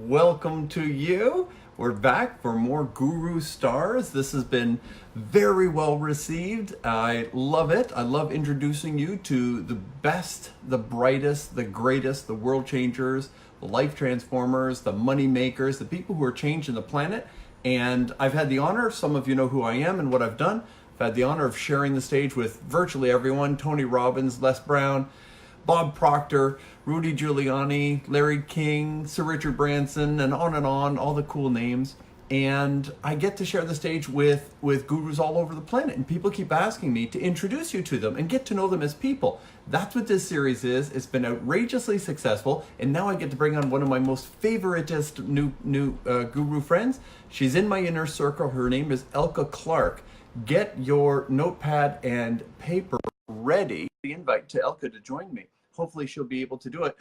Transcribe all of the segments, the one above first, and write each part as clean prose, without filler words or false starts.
welcome to you. We're back for more Guru Stars. This has been very well received. I love it. I love introducing you to the best, the brightest, the greatest, the world changers, the life transformers, the money makers, the people who are changing the planet. And I've had the honor, some of you know who I am and what I've done. I've had the honor of sharing the stage with virtually everyone: Tony Robbins, Les Brown, Bob Proctor, Rudy Giuliani, Larry King, Sir Richard Branson, and on, all the cool names. And I get to share the stage with gurus all over the planet. And people keep asking me to introduce you to them and get to know them as people. That's what this series is. It's been outrageously successful. And now I get to bring on one of my most favoritist new guru friends. She's in my inner circle. Her name is Elke Clarke. Get your notepad and paper ready. The invite to Elke to join me. Hopefully she'll be able to do it.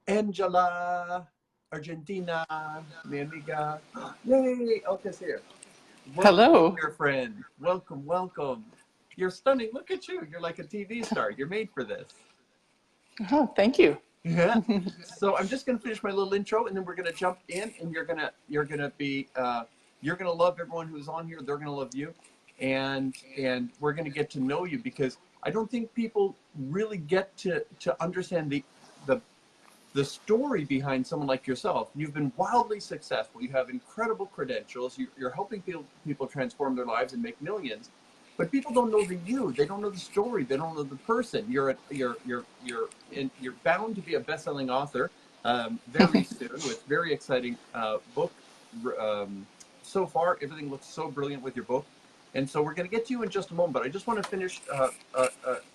Angela, Argentina, mi amiga. Yay, Elke's here. Welcome, Hello. dear friend. Welcome, welcome. You're stunning. Look at you. You're like a TV star. You're made for this. Oh, thank you. Yeah. So I'm just gonna finish my little intro, and then we're gonna jump in, and you're gonna love everyone who's on here. They're gonna love you, and we're gonna get to know you, because I don't think people really get to understand the story behind someone like yourself. You've been wildly successful. You have incredible credentials. You're helping people transform their lives and make millions. But people don't know the you. They don't know the story. They don't know the person. You're bound to be a best-selling author very soon, with very exciting book. So far, everything looks so brilliant with your book. And so we're going to get to you in just a moment, but I just want to finish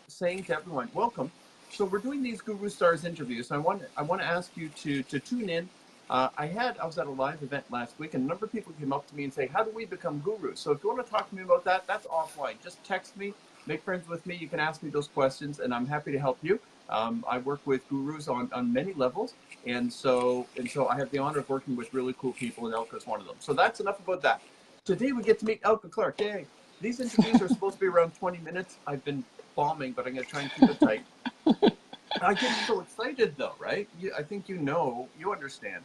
saying to everyone, welcome. So we're doing these Guru Stars interviews. I want to ask you to tune in. I was at a live event last week, and a number of people came up to me and say, how do we become gurus? So if you want to talk to me about that, that's offline. Just text me, make friends with me. You can ask me those questions, and I'm happy to help you. I work with gurus on many levels, and so I have the honor of working with really cool people, and Elke is one of them. So that's enough about that. Today we get to meet Elke Clarke. Yay! These interviews are supposed to be around 20 minutes. I've been bombing, but I'm going to try and keep it tight. I get so excited though, right? I think you understand.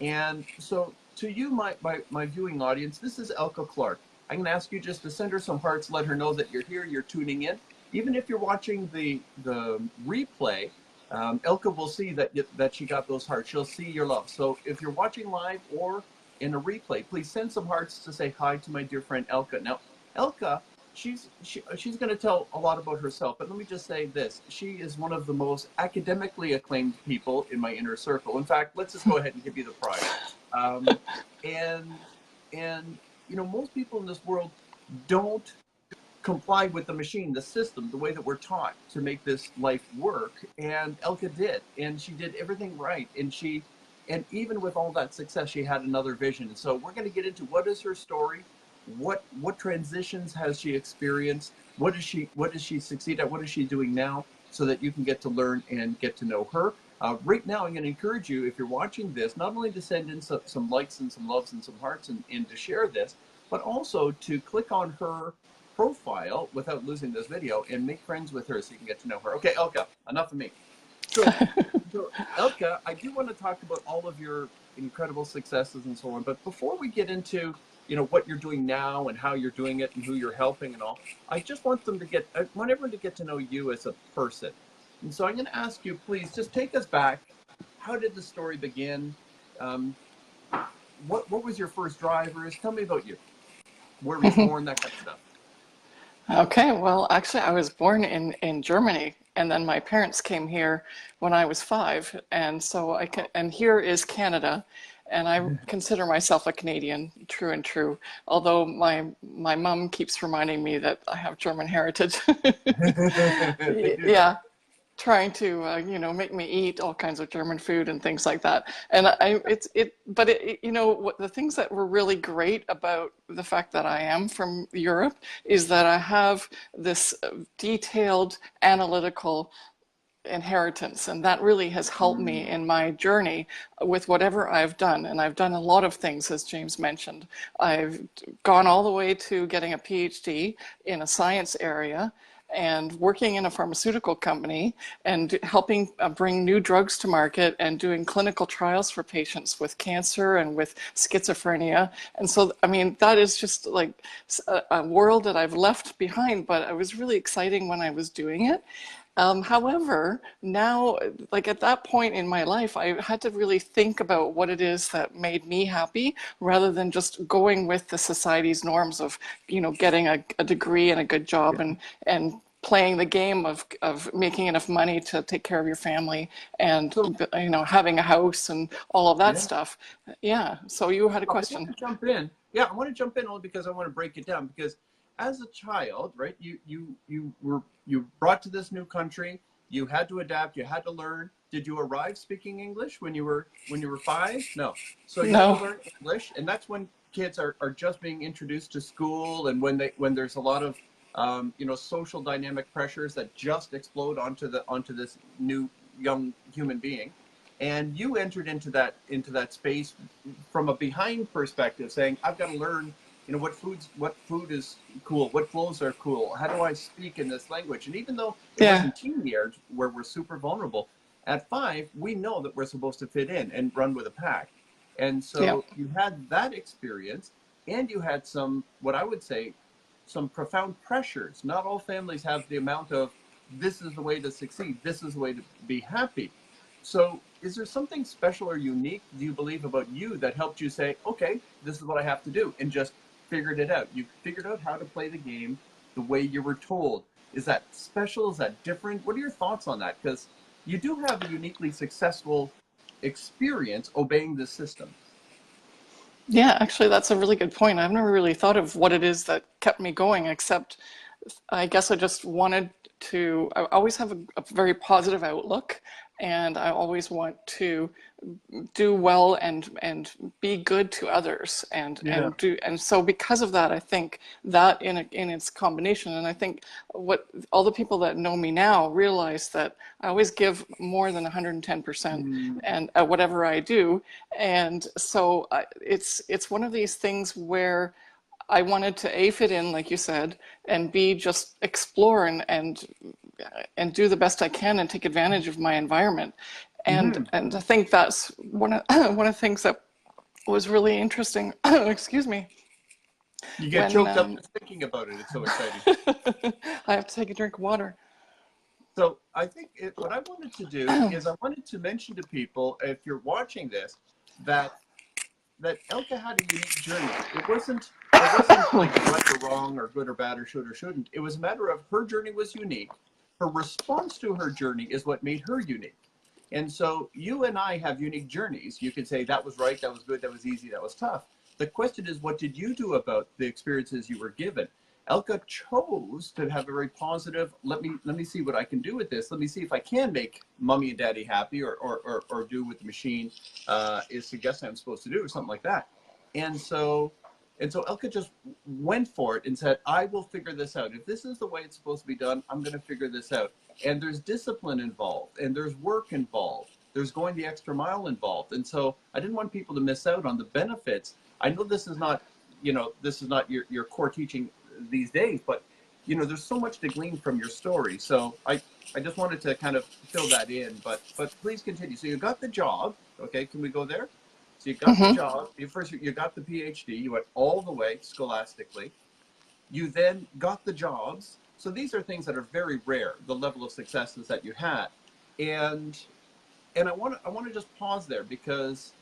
And so to you, my viewing audience, this is Elke Clarke. I'm going to ask you just to send her some hearts, let her know that you're here, you're tuning in. Even if you're watching the replay, Elke will see that she got those hearts. She'll see your love. So if you're watching live or in a replay, please send some hearts to say hi to my dear friend Elke. Now, Elke, she's going to tell a lot about herself, but let me just say this: she is one of the most academically acclaimed people in my inner circle. In fact, let's just go ahead and give you the prize. And most people in this world don't comply with the machine, the system, the way that we're taught to make this life work. And Elke did, and she did everything right. And even with all that success, she had another vision. And so we're going to get into what is her story, what transitions has she experienced, what does she succeed at, what is she doing now, so that you can get to learn and get to know her. Right now, I'm going to encourage you, if you're watching this, not only to send in some likes and some loves and some hearts and to share this, but also to click on her profile without losing this video and make friends with her so you can get to know her. Okay, Elke, enough of me. So Elke, I do want to talk about all of your incredible successes and so on, but before we get into what you're doing now and how you're doing it and who you're helping and all, I just want everyone to get to know you as a person. And so I'm going to ask you, please, just take us back. How did the story begin? What was your first drivers? Tell me about you. Where were you born? That kind of stuff. Okay, well, actually, I was born in Germany, and then my parents came here when I was 5, and so and here is Canada, and I consider myself a Canadian, true and true. Although my mom keeps reminding me that I have German heritage. Yeah. Trying to make me eat all kinds of German food and things like that. And the things that were really great about the fact that I am from Europe is that I have this detailed analytical inheritance, and that really has helped me in my journey with whatever I've done. And I've done a lot of things, as James mentioned. I've gone all the way to getting a PhD in a science area, and working in a pharmaceutical company and helping bring new drugs to market and doing clinical trials for patients with cancer and with schizophrenia. And so, I mean, that is just like a world that I've left behind, but it was really exciting when I was doing it. However, now, like at that point in my life, I had to really think about what it is that made me happy rather than just going with the society's norms of, you know, getting a degree and a good job and playing the game of making enough money to take care of your family and, So, you know, having a house and all of that yeah. stuff. Yeah. So you had a I want question. to jump in. Yeah, I want to jump in only because I want to break it down. Because as a child, right, you brought to this new country. You had to adapt. You had to learn. Did you arrive speaking English when you were 5? No. So you had to No. learn English, and that's when kids are just being introduced to school, and when there's a lot of you know, social dynamic pressures that just explode onto this new young human being. And you entered into that space from a behind perspective, saying, I've got to learn, you know, what food is cool, what clothes are cool, how do I speak in this language? And even though it Yeah. wasn't teen years where we're super vulnerable, at 5 we know that we're supposed to fit in and run with a pack. And Yeah. so you had that experience, and you had some, what I would say, some profound pressures. Not all families have the amount of, this is the way to succeed, this is the way to be happy. So is there something special or unique, do you believe, about you that helped you say, okay, this is what I have to do, and just figured it out? You figured out how to play the game the way you were told. Is that special? Is that different? What are your thoughts on that? Because you do have a uniquely successful experience obeying this system. Yeah, actually, that's a really good point. I've never really thought of what it is that kept me going, except I guess I just wanted to, I always have a very positive outlook, and I always want to do well and be good to others Yeah. and so because of that I think that in its combination, and I think what all the people that know me now realize that I always give more than 110% Mm, and at whatever I do. And so it's one of these things where I wanted to A, fit in, like you said, and B, just explore and do the best I can and take advantage of my environment. mm-hmm. And I think that's one of one of the things that was really interesting. Excuse me. You get When choked up just thinking about it. It's so exciting. I have to take a drink of water. So I think what I wanted to do is I wanted to mention to people, if you're watching this, that Elke had a unique journey. It wasn't like right or wrong or good or bad or should or shouldn't. It was a matter of, her journey was unique. Her response to her journey is what made her unique. And so you and I have unique journeys. You could say that was right, that was good, that was easy, that was tough. The question is, what did you do about the experiences you were given? Elke chose to have a very positive, let me see what I can do with this. Let me see if I can make mommy and daddy happy, or do what the machine is suggesting I'm supposed to do, or something like that. And so Elke just went for it and said, I will figure this out. If this is the way it's supposed to be done, I'm going to figure this out. And there's discipline involved, and there's work involved. There's going the extra mile involved. And so I didn't want people to miss out on the benefits. I know this is not, this is not your core teaching these days, but there's so much to glean from your story. So I just wanted to kind of fill that in, but please continue. So you got the job. Okay, can we go there? So you got the job. You got the PhD. You went all the way scholastically. You then got the jobs. So these are things that are very rare, the level of successes that you had. And I want to just pause there, because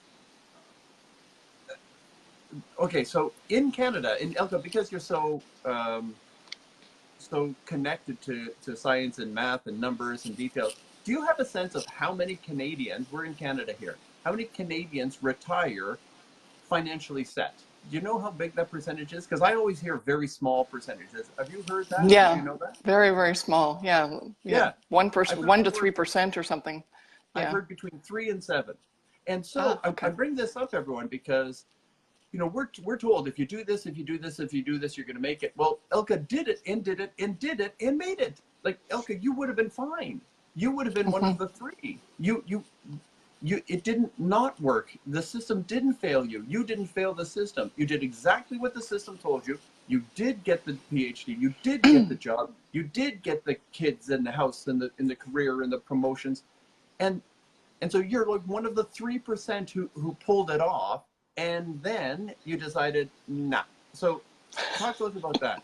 okay, so in Canada, in Elke, because you're so connected to science and math and numbers and details, do you have a sense of how many Canadians, we're in Canada here, how many Canadians retire financially set? Do you know how big that percentage is? Because I always hear very small percentages. Have you heard that? Do Yeah, you know that? very, very small. Yeah, yeah. Yeah. I've heard 1 to anywhere, 3% or something. I've Yeah. heard between 3 and 7. And so Ah, I okay. bring this up, everyone, because we're told, if you do this, you're going to make it. Well, Elke did it and did it and did it and made it. Like, Elke, you would have been fine. You would have been one of the 3. It didn't not work. The system didn't fail you. You didn't fail the system. You did exactly what the system told you. You did get the PhD. You did get the job. You did get the kids and the house and the career and the promotions, and so you're like one of the 3% who pulled it off, and then you decided nah. So talk to us about that.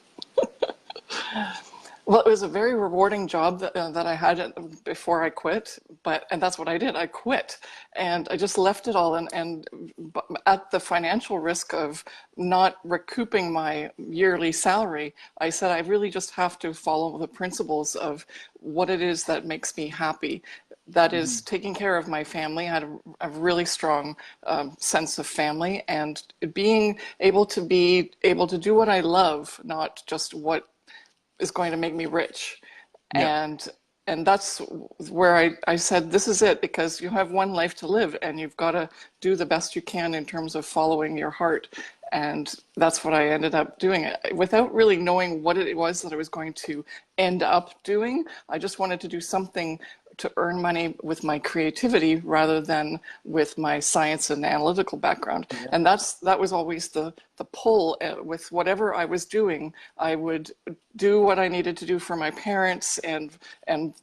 Well, it was a very rewarding job that I had before I quit, and that's what I did. I quit, and I just left it all, and at the financial risk of not recouping my yearly salary, I said I really just have to follow the principles of what it is that makes me happy. That is taking care of my family. I had a really strong sense of family, and being able to do what I love, not just what is going to make me rich. Yeah. And that's where I said, this is it, because you have one life to live and you've got to do the best you can in terms of following your heart. And that's what I ended up doing. Without really knowing what it was that I was going to end up doing, I just wanted to do something to earn money with my creativity rather than with my science and analytical background. Yeah. And that was always the pull. With whatever I was doing, I would do what I needed to do for my parents and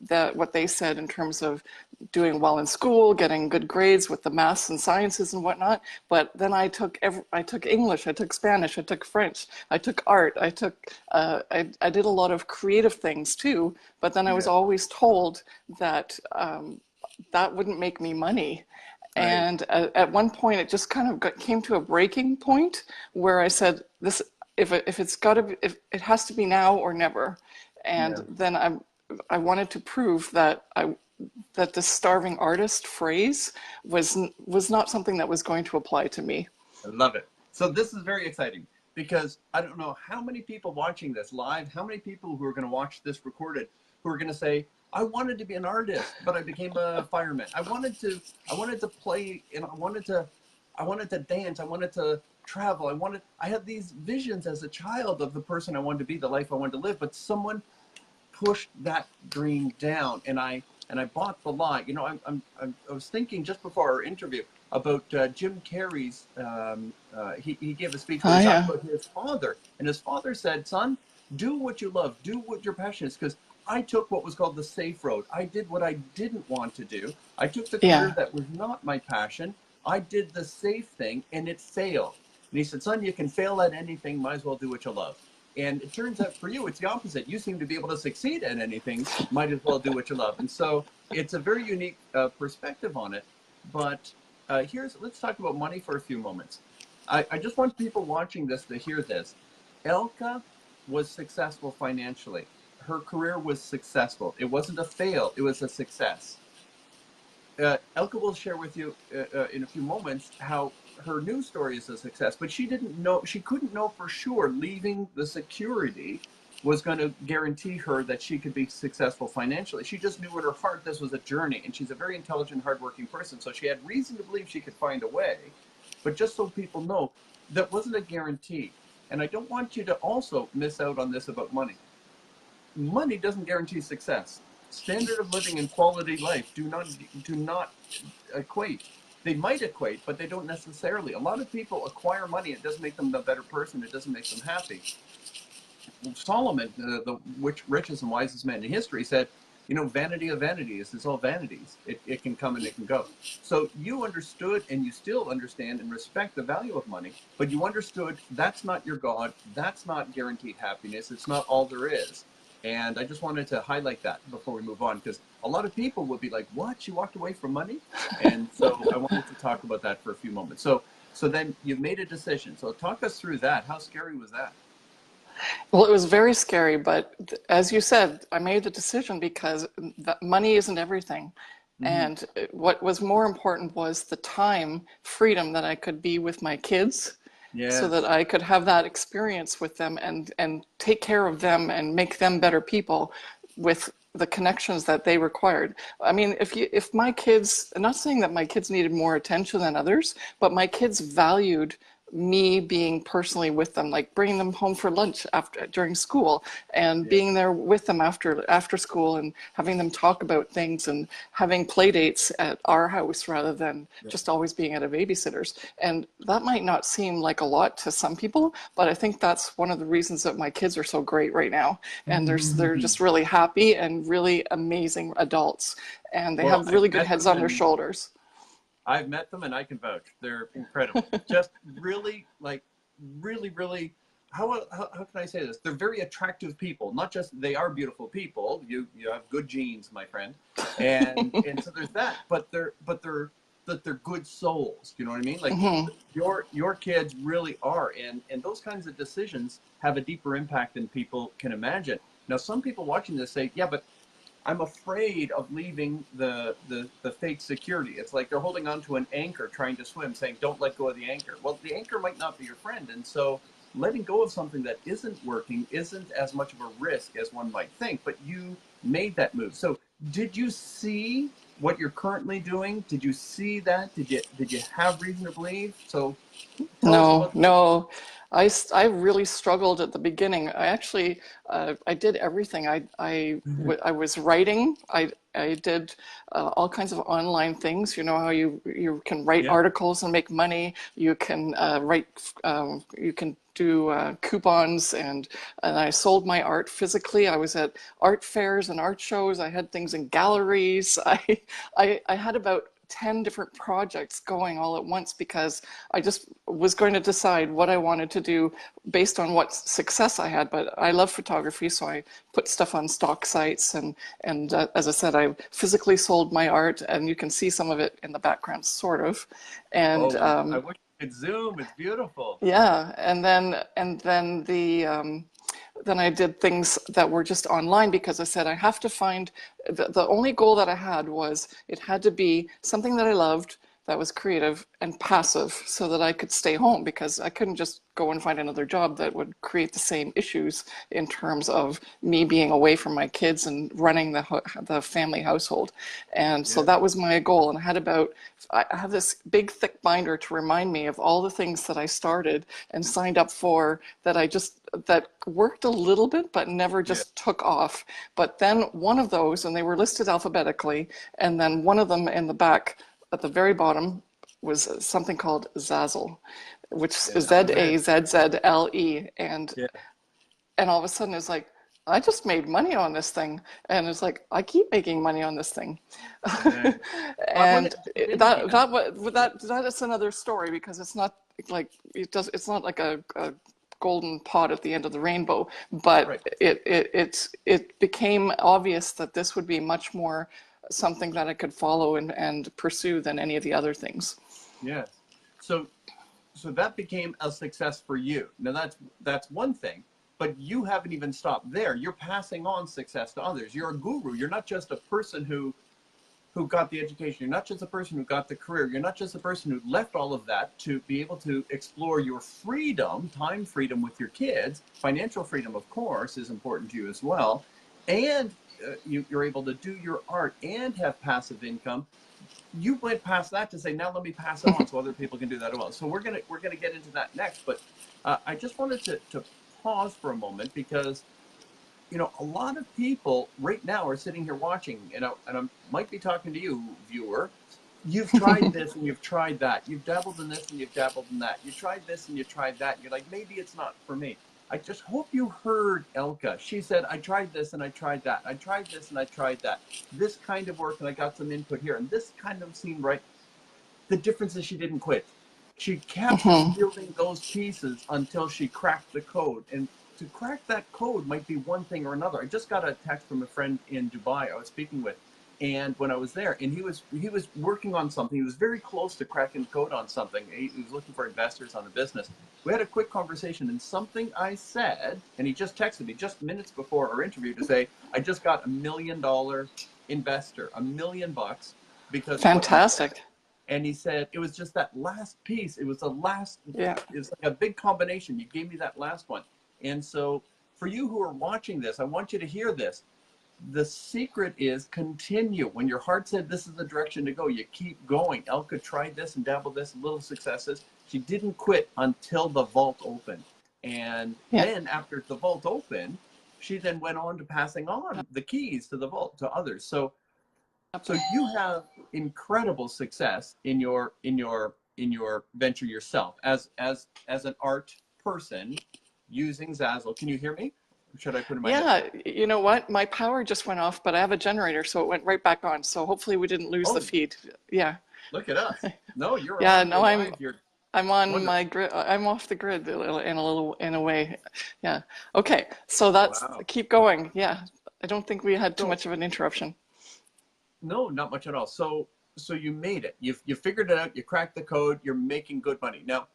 that what they said in terms of doing well in school, getting good grades with the maths and sciences and whatnot. But then I took English, I took Spanish, I took French, I took art, I did a lot of creative things too. But then I was always told that that wouldn't make me money. Right. And at one point, it just kind of came to a breaking point where I said, "This, if it has to be now or never." And then I wanted to prove that that the starving artist phrase was not something that was going to apply to me. I love it. So this is very exciting, because I don't know how many people watching this live, how many people who are going to watch this recorded, who are going to say, I wanted to be an artist, but I became a fireman. I wanted to play, and I wanted to dance. I wanted to travel. I had these visions as a child of the person I wanted to be, the life I wanted to live, but someone pushed that dream down, and I bought the lie. You know, I was thinking just before our interview about Jim Carrey's. He gave a speech where he talked about his father, and his father said, "Son, do what you love, do what your passion is," because I took what was called the safe road. I did what I didn't want to do. I took the career that was not my passion. I did the safe thing, and it failed. And he said, "Son, you can fail at anything. Might as well do what you love." And it turns out for you, it's the opposite. You seem to be able to succeed at anything. Might as well do what you love. And so it's a very unique perspective on it. But let's talk about money for a few moments. I just want people watching this to hear this. Elke was successful financially. Her career was successful. It wasn't a fail, it was a success. Elke will share with you in a few moments how her new story is a success, but she couldn't know for sure leaving the security was going to guarantee her that she could be successful financially. She just knew in her heart this was a journey, and she's a very intelligent, hardworking person, so she had reason to believe she could find a way. But just so people know, that wasn't a guarantee. And I don't want you to also miss out on this about money. Money doesn't guarantee success. Standard of living and quality life do not equate. They might equate, but they don't necessarily. A lot of people acquire money. It doesn't make them a better person. It doesn't make them happy. Solomon, the richest and wisest man in history, said, you know, vanity of vanities is all vanities. It can come and it can go. So you understood, and you still understand and respect the value of money, but you understood that's not your God. That's not guaranteed happiness. It's not all there is. And I just wanted to highlight that before we move on, because a lot of people would be like, what? You walked away from money? And so I wanted to talk about that for a few moments. So then you made a decision. So talk us through that. How scary was that? Well, it was very scary, but as you said, I made the decision because money isn't everything. Mm-hmm. And what was more important was the time freedom that I could be with my kids. Yes. So that I could have that experience with them and take care of them and make them better people with the connections that they required. I mean, if my kids, I'm not saying that my kids needed more attention than others, but my kids valued me being personally with them, like bringing them home for lunch during school, and Yeah. being there with them after school, and having them talk about things, and having play dates at our house rather than Yeah. just always being at a babysitter's. And that might not seem like a lot to some people, but I think that's one of the reasons that my kids are so great right now, and they're just really happy and really amazing adults, and they Well, have I've really good met heads them on their and shoulders. I've met them and I can vouch. They're incredible. Just really, like, really, how can I say this? They're very attractive people. Not just they are beautiful people. You have good genes, my friend, and so there's that. But they're good souls. You know what I mean? Like Hmm. your kids really are, and those kinds of decisions have a deeper impact than people can imagine. Now, some people watching this say, yeah, but I'm afraid of leaving the fake security. It's like they're holding onto an anchor trying to swim, saying, don't let go of the anchor. Well, the anchor might not be your friend. And so letting go of something that isn't working isn't as much of a risk as one might think, but you made that move. So did you see what you're currently doing? Did you see that? Did you have reason to believe? So tell us No, about. no. I really struggled at the beginning. I actually, I did everything. I was writing. I did all kinds of online things. You know how you can write Yeah. articles and make money. You can you can do coupons, and I sold my art physically. I was at art fairs and art shows. I had things in galleries. I had about 10 different projects going all at once because I just was going to decide what I wanted to do based on what success I had. But I love photography, so I put stuff on stock sites, and as I said, I physically sold my art, and you can see some of it in the background, sort of. And Oh, I wish you could zoom. It's beautiful. yeah, and then then I did things that were just online because I said I have to find the only goal that I had was it had to be something that I loved, that was creative and passive, so that I could stay home, because I couldn't just go and find another job that would create the same issues in terms of me being away from my kids and running the family household. And so Yeah. that was my goal. And I have this big thick binder to remind me of all the things that I started and signed up for that worked a little bit but never Yeah. just took off. But then one of those, and they were listed alphabetically, and then one of them in the back at the very bottom was something called Zazzle, which is Yeah. Zazzle. And Yeah. all of a sudden it's like, I just made money on this thing. And it's like, I keep making money on this thing. Yeah. Well, I want And to jump in because that is another story, because it's not like it's not like a golden pot at the end of the rainbow, but right. it became obvious that this would be much more something that I could follow and pursue than any of the other things. Yes. So so that became a success for you. Now that's one thing, but you haven't even stopped there. You're passing on success to others. You're a guru. You're not just a person who got the education. You're not just a person who got the career. You're not just a person who left all of that to be able to explore your freedom, time freedom with your kids. Financial freedom, of course, is important to you as well. And you're able to do your art and have passive income. You went past that to say, now let me pass it on so other people can do that as well. So we're gonna get into that next. But I just wanted to pause for a moment because a lot of people right now are sitting here watching, and I might be talking to you, viewer. You've tried this and you've tried that. You've dabbled in this and you've dabbled in that. You tried this and you tried that. And you're like, maybe it's not for me. I just hope you heard Elke. She said, I tried this and I tried that. I tried this and I tried that. This kind of work and I got some input here. And this kind of seemed right. The difference is she didn't quit. She kept Hmm. building those pieces until she cracked the code. And to crack that code might be one thing or another. I just got a text from a friend in Dubai I was speaking with, and when I was there, and he was working on something. He was very close to cracking the code on something. He was looking for investors on a business. We had a quick conversation, and something I said, and he just texted me just minutes before our interview to say, I just got $1 million investor, $1 million, because of what you said. Fantastic. And he said, it was just that last piece. It was the last, Yeah. it's like a big combination. You gave me that last one. And so for you who are watching this, I want you to hear this. the secret is continue. When your heart said this is the direction to go, you keep going. Elke tried this and dabbled this, little successes. She didn't quit until the vault opened. And then after the vault opened, she then went on to passing on the keys to the vault to others. So you have incredible success in your venture yourself as an art person using Zazzle. Can you hear me? Should I put in my headset? You know what? My power just went off, but I have a generator, so it went right back on. So hopefully we didn't lose the feed. Yeah. Look at us. No, you're yeah. on. No, I'm on wonderful. my grid. I'm off the grid in a way. Yeah. Okay. So that's keep going. Yeah. I don't think we had too much of an interruption. No, not much at all. So you made it. You figured it out. You cracked the code. You're making good money now.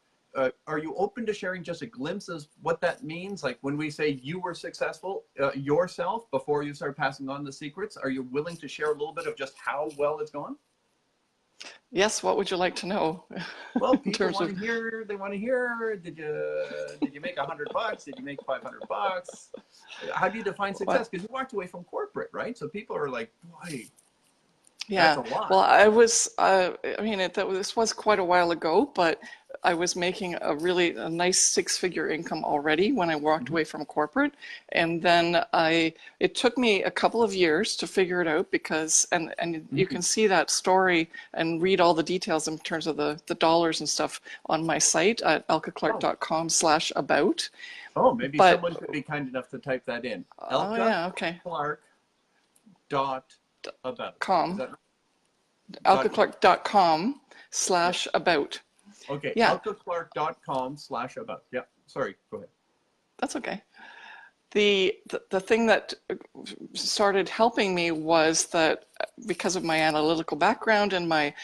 Are you open to sharing just a glimpse of what that means? Like when we say you were successful yourself before you start passing on the secrets, are you willing to share a little bit of just how well it's gone? Yes. What would you like to know? Well, people want to hear. They want to hear. Did you make $100? Did you make $500? How do you define success? Because you walked away from corporate, right? So people are like, boy. Yeah. That's a lot. Well, I was. I mean, this was quite a while ago, but I was making a nice six-figure income already when I walked away from corporate, and then it took me a couple of years to figure it out because you can see that story and read all the details in terms of the dollars and stuff on my site at elkeclarke.com/about. Oh, maybe someone could be kind enough to type that in. Okay. Elkeclarke.about. elkeclarke.com/about. Okay, yeah. elkeclarke.com/about. Yeah, sorry, go ahead. That's okay. The thing that started helping me was that because of my analytical background and my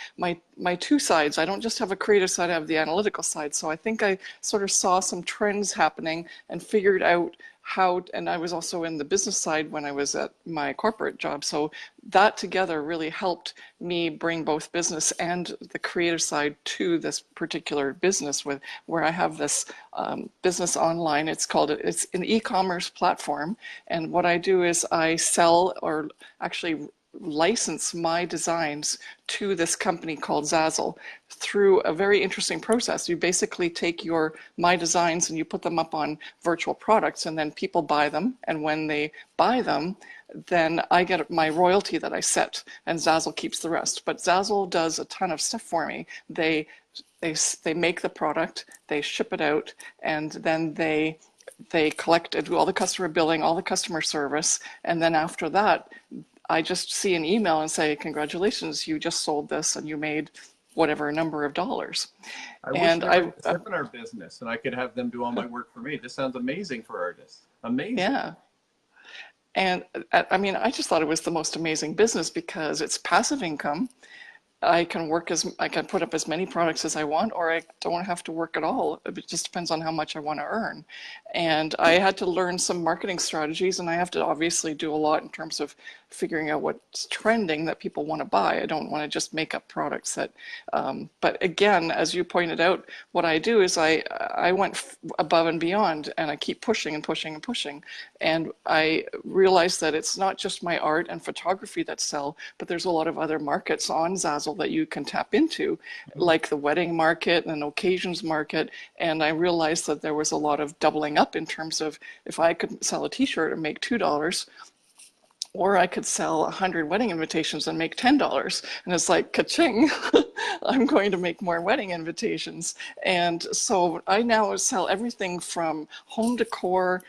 two sides, I don't just have a creative side, I have the analytical side. So I think I sort of saw some trends happening and figured out how, and I was also in the business side when I was at my corporate job. So that together really helped me bring both business and the creative side to this particular business where I have this business online. It's an e-commerce platform. And what I do is I sell or actually license my designs to this company called Zazzle through a very interesting process. You basically take my designs and you put them up on virtual products, and then people buy them. And when they buy them, then I get my royalty that I set, and Zazzle keeps the rest. But Zazzle does a ton of stuff for me. They make the product, they ship it out, and then they collect and do all the customer billing, all the customer service, and then after that, I just see an email and say, congratulations, you just sold this and you made whatever number of dollars. I wish there was a step in our business and I could have them do all my work for me. This sounds amazing for artists. Amazing. Yeah. And I mean, I just thought it was the most amazing business because it's passive income. I can put up as many products as I want, or I don't have to work at all. It just depends on how much I want to earn. And I had to learn some marketing strategies, and I have to obviously do a lot in terms of figuring out what's trending that people want to buy. I don't want to just make up products that, but again, as you pointed out, what I do is I went above and beyond, and I keep pushing and pushing and pushing. And I realized that it's not just my art and photography that sell, but there's a lot of other markets on Zazzle that you can tap into, like the wedding market and occasions market. And I realized that there was a lot of doubling up in terms of if I could sell a t-shirt and make $2, or I could sell 100 wedding invitations and make $10. And it's like, ka-ching, I'm going to make more wedding invitations. And so I now sell everything from home decor,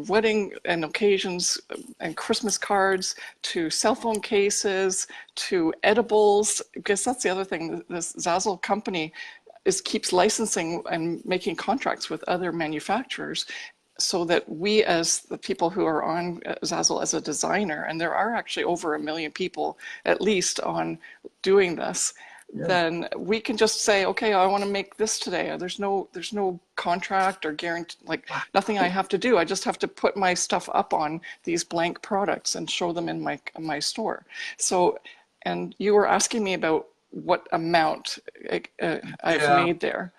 wedding and occasions and Christmas cards, to cell phone cases, to edibles, because that's the other thing, this Zazzle company keeps licensing and making contracts with other manufacturers, so that we, as the people who are on Zazzle as a designer, and there are actually over 1 million people at least on doing this, then we can just say, okay, I want to make this today. There's no contract or guarantee, like nothing I have to do. I just have to put my stuff up on these blank products and show them in my store. So, and you were asking me about what amount I've made there.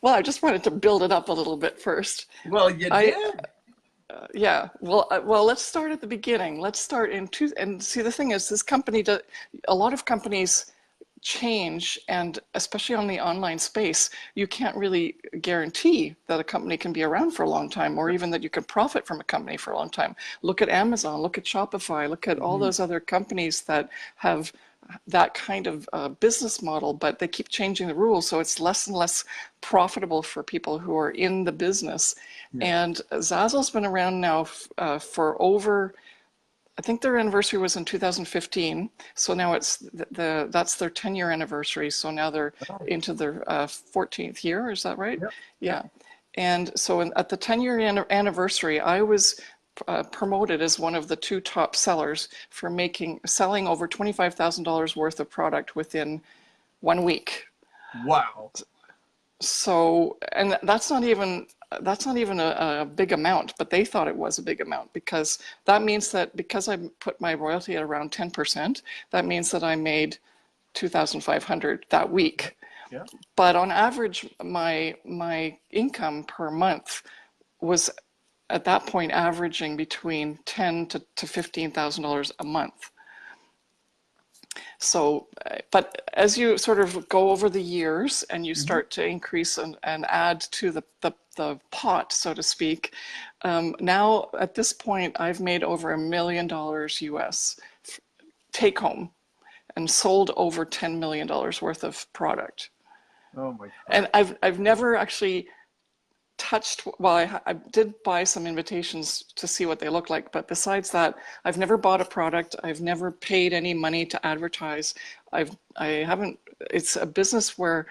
Well, I just wanted to build it up a little bit first. Well, you did. Yeah. Well, let's start at the beginning. Let's start in and see, the thing is, this company does, a lot of companies change, and especially on the online space, you can't really guarantee that a company can be around for a long time, or even that you can profit from a company for a long time. Look at Amazon, look at Shopify, look at all Hmm. those other companies that have that kind of business model, but they keep changing the rules, so it's less and less profitable for people who are in the business. Yes. And Zazzle's been around now for over, I think their anniversary was in 2015. So now it's that's their 10-year anniversary. So now they're Oh, into their 14th year. Is that right? yeah. Yeah. Yeah. And so at the 10-year anniversary, I was promoted as one of the two top sellers for selling over $25,000 worth of product within 1 week. Wow. So, and that's not even a big amount, but they thought it was a big amount, because that means that because I put my royalty at around 10%, that means that I made 2,500 that Yeah. week. Yeah. But on average, my income per month was at that point averaging between ten to $15,000 a month. So, but as you sort of go over the years and you Hmm. start to increase and add to the pot, so to speak, now at this point, I've made over $1 million US take home and sold over $10 million worth of product. Oh my And God. I've never actually touched, well, I did buy some invitations to see what they look like, but besides that, I've never bought a product. I've never paid any money to advertise. I haven't, it's a business where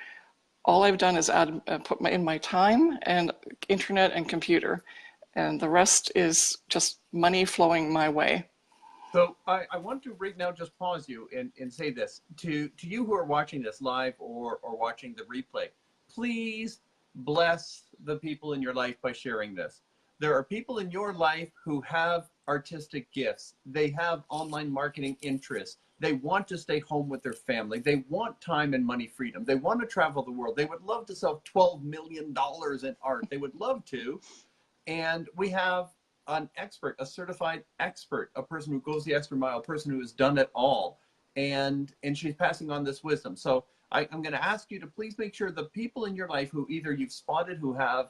all I've done is put in my time and internet and computer, and the rest is just money flowing my way. So I want to right now just pause you and say this to you who are watching this live or watching the replay. Please bless the people in your life by sharing this. There are people in your life who have artistic gifts. They have online marketing interests. They want to stay home with their family. They want time and money freedom. They want to travel the world. They would love to sell $12 million in art. They would love to. And we have an expert, a certified expert, a person who goes the extra mile, a person who has done it all. And she's passing on this wisdom. So I'm going to ask you to please make sure the people in your life who either you've spotted who have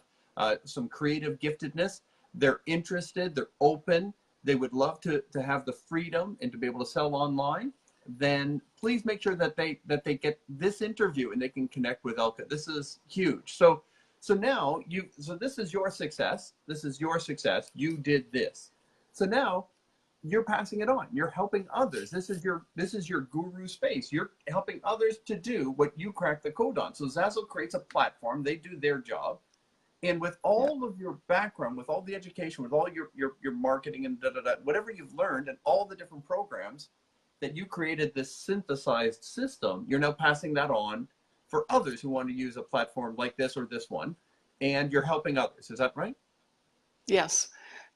some creative giftedness, they're interested, they're open, they would love to have the freedom and to be able to sell online, then please make sure that they get this interview and they can connect with Elke. This is huge. So now so this is your success. This is your success. You did this. So now you're passing it on. You're helping others. This is your guru space. You're helping others to do what you cracked the code on. So Zazzle creates a platform. They do their job. And with Yeah. all of your background, with all the education, with all your marketing and whatever you've learned and all the different programs that you created this synthesized system, you're now passing that on for others who want to use a platform like this or this one, and you're helping others. Is that right? Yes.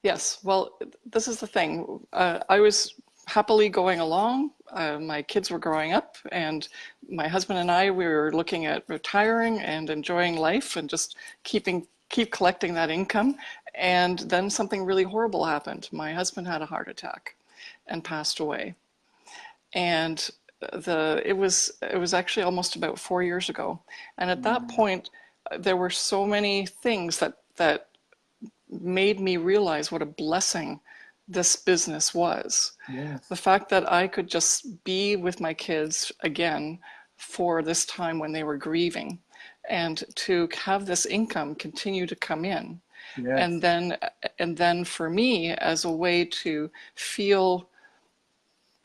Yes. Well, this is the thing. I was happily going along. My kids were growing up, and my husband and I, we were looking at retiring and enjoying life and just keep collecting that income. And then something really horrible happened. My husband had a heart attack and passed away. And it was actually almost about 4 years ago. And at that Mm, point, there were so many things that made me realize what a blessing this business was. The yes. fact that I could just be with my kids again for this time when they were grieving, and to have this income continue to come in. And Yes. then for me, as a way to feel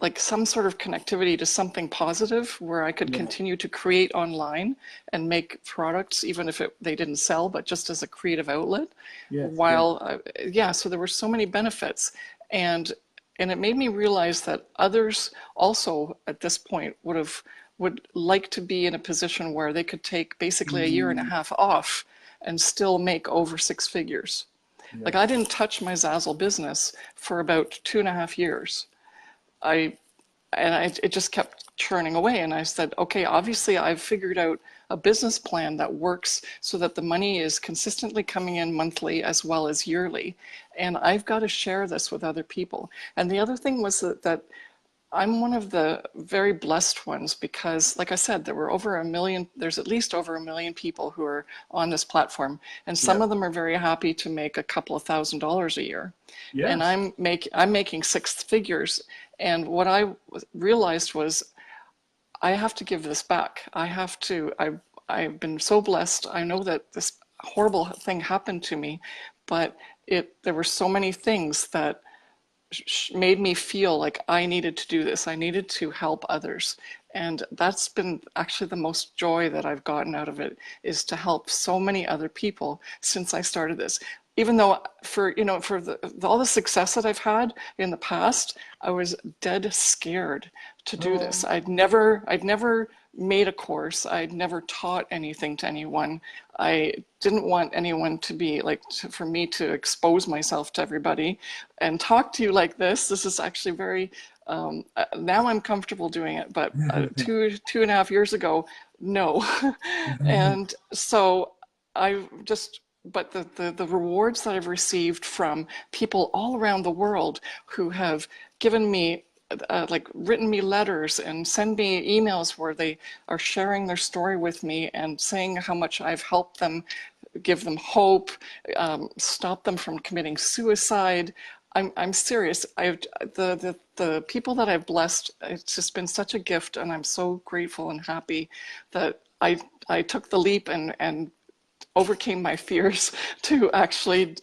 like some sort of connectivity to something positive, where I could Yeah. continue to create online and make products, even if they didn't sell, but just as a creative outlet. Yes. Yes. While, yeah, so there were so many benefits. And it made me realize that others also at this point would like to be in a position where they could take basically a year and a Mm, half off and still make over six figures. Like, I yes. didn't touch my Zazzle business for about 2.5 years. I it just kept churning away, and I said, okay, obviously I've figured out a business plan that works so that the money is consistently coming in monthly as well as yearly. And I've got to share this with other people. And the other thing was that I'm one of the very blessed ones because, like I said, there were over 1 million, there's at least over 1 million people who are on this platform. And some Yeah. of them are very happy to make a couple of $1,000s a year. And Yes. I'm making six figures. And what I realized was I have to give this back. I've been so blessed. I know that this horrible thing happened to me, but there were so many things that made me feel like I needed to do this. I needed to help others. And that's been actually the most joy that I've gotten out of it, is to help so many other people since I started this. Even though for all the success that I've had in the past, I was dead scared to do this. Oh, I'd never made a course. I'd never taught anything to anyone. I didn't want anyone to be for me to expose myself to everybody and talk to you like this. This is actually very, now I'm comfortable doing it, but 2.5 years ago, no. And so but the rewards that I've received from people all around the world who have given me written me letters and send me emails where they are sharing their story with me and saying how much I've helped them, give them hope, stop them from committing suicide. I'm serious. The people that I've blessed, it's just been such a gift, and I'm so grateful and happy that I took the leap and overcame my fears to actually,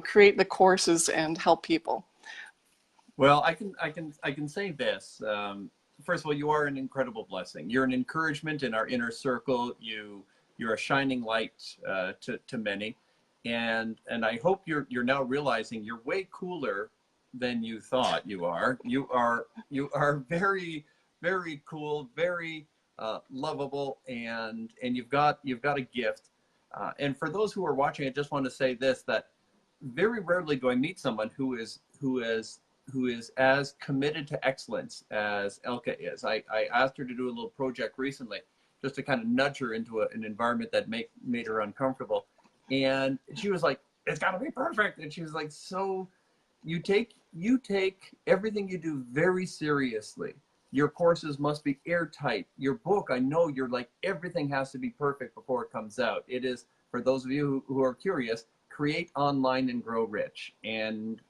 create the courses and help people. well, I can say this. First of all, you are an incredible blessing. You're an encouragement in our inner circle. You're a shining light to many, and I hope you're now realizing you're way cooler than you thought you are. You are very, very cool, very lovable, and you've got a gift. And for those who are watching, I just want to say this: that very rarely do I meet someone who is as committed to excellence as Elke is. I asked her to do a little project recently, just to kind of nudge her into an environment that made her uncomfortable, and she was like, "It's got to be perfect." And she was like, "So, you take everything you do very seriously. Your courses must be airtight. Your book, I know you're like, everything has to be perfect before it comes out. It is, for those of you who are curious, create online and grow rich. And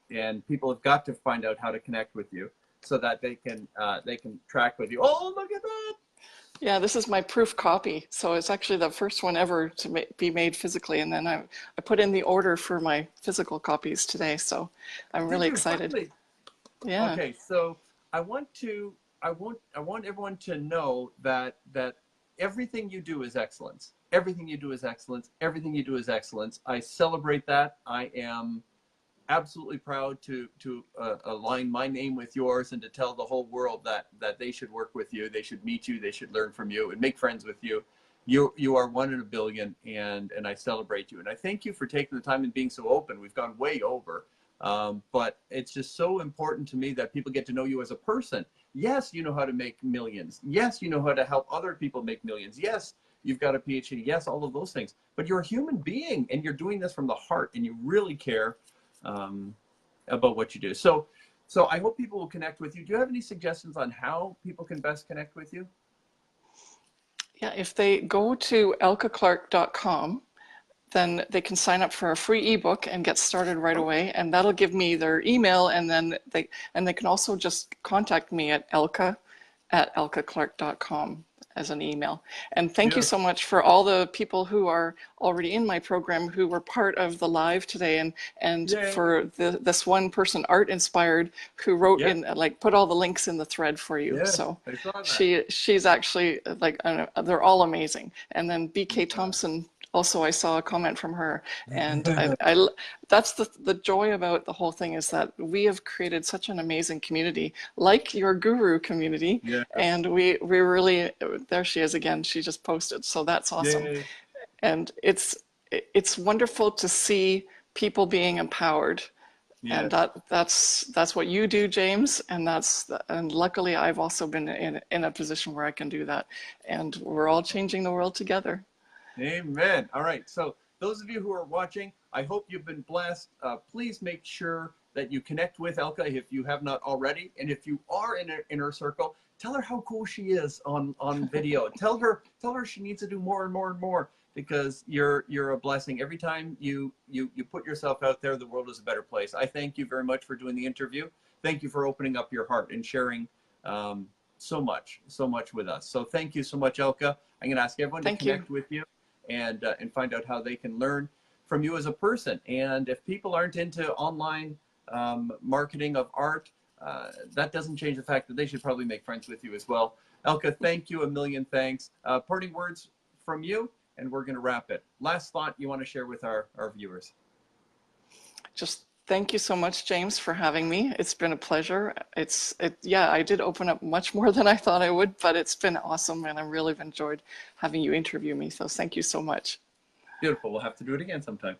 people have got to find out how to connect with you so that they can track with you. Oh, look at that. Yeah, this is my proof copy. So it's actually the first one ever to be made physically. And then I put in the order for my physical copies today. So I'm really excited. Finally. Yeah. Okay, so I want everyone to know that everything you do is excellence. Everything you do is excellence. Everything you do is excellence. I celebrate that. I am absolutely proud to align my name with yours and to tell the whole world that they should work with you. They should meet you. They should learn from you and make friends with you. You are one in a billion, and I celebrate you. And I thank you for taking the time and being so open. We've gone way over. But it's just so important to me that people get to know you as a person. Yes, you know how to make millions. Yes, you know how to help other people make millions. Yes, you've got a PhD. Yes, all of those things. But you're a human being, and you're doing this from the heart, and you really care about what you do. So I hope people will connect with you. Do you have any suggestions on how people can best connect with you? Yeah, if they go to elkeclarke.com, then they can sign up for a free ebook and get started right away. And that'll give me their email, and then they can also just contact me at elkeclarke.com as an email. And thank you so much for all the people who are already in my program who were part of the live today, and for this one person, Art Inspired, who wrote in, put all the links in the thread for you. Yes, so I saw that. she's actually they're all amazing. And then BK Thompson, also I saw a comment from her, and I that's the joy about the whole thing, is that we have created such an amazing community, like your guru community. Yes. And we really, there she is again, she just posted, so that's awesome. Yay. And it's wonderful to see people being empowered. Yes. And that's what you do, James, and luckily I've also been in a position where I can do that, and we're all changing the world together. Amen. All right. So those of you who are watching, I hope you've been blessed. Please make sure that you connect with Elke if you have not already. And if you are in her inner circle, tell her how cool she is on video. tell her she needs to do more and more and more, because you're a blessing. Every time you put yourself out there, the world is a better place. I thank you very much for doing the interview. Thank you for opening up your heart and sharing so much with us. So thank you so much, Elke. I'm going to ask everyone to connect with you and find out how they can learn from you as a person. And if people aren't into online marketing of art, that doesn't change the fact that they should probably make friends with you as well. Elke, thank you, a million thanks. Parting words from you, and we're going to wrap it. Last thought you want to share with our viewers? Just thank you so much, James, for having me. It's been a pleasure. Yeah, I did open up much more than I thought I would, but it's been awesome, and I really enjoyed having you interview me. So thank you so much. Beautiful. We'll have to do it again sometime.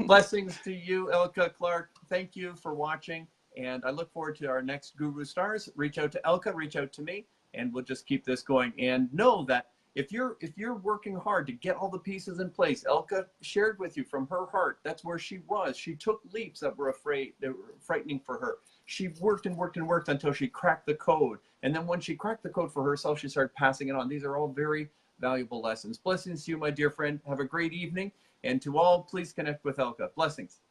Blessings to you, Elke Clarke. Thank you for watching, and I look forward to our next Guru Stars. Reach out to Elke, reach out to me, and we'll just keep this going. And know that if you're working hard to get all the pieces in place, Elke shared with you from her heart. That's where she was. She took leaps that were frightening for her. She worked and worked and worked until she cracked the code. And then when she cracked the code for herself, she started passing it on. These are all very valuable lessons. Blessings to you, my dear friend. Have a great evening. And to all, please connect with Elke. Blessings.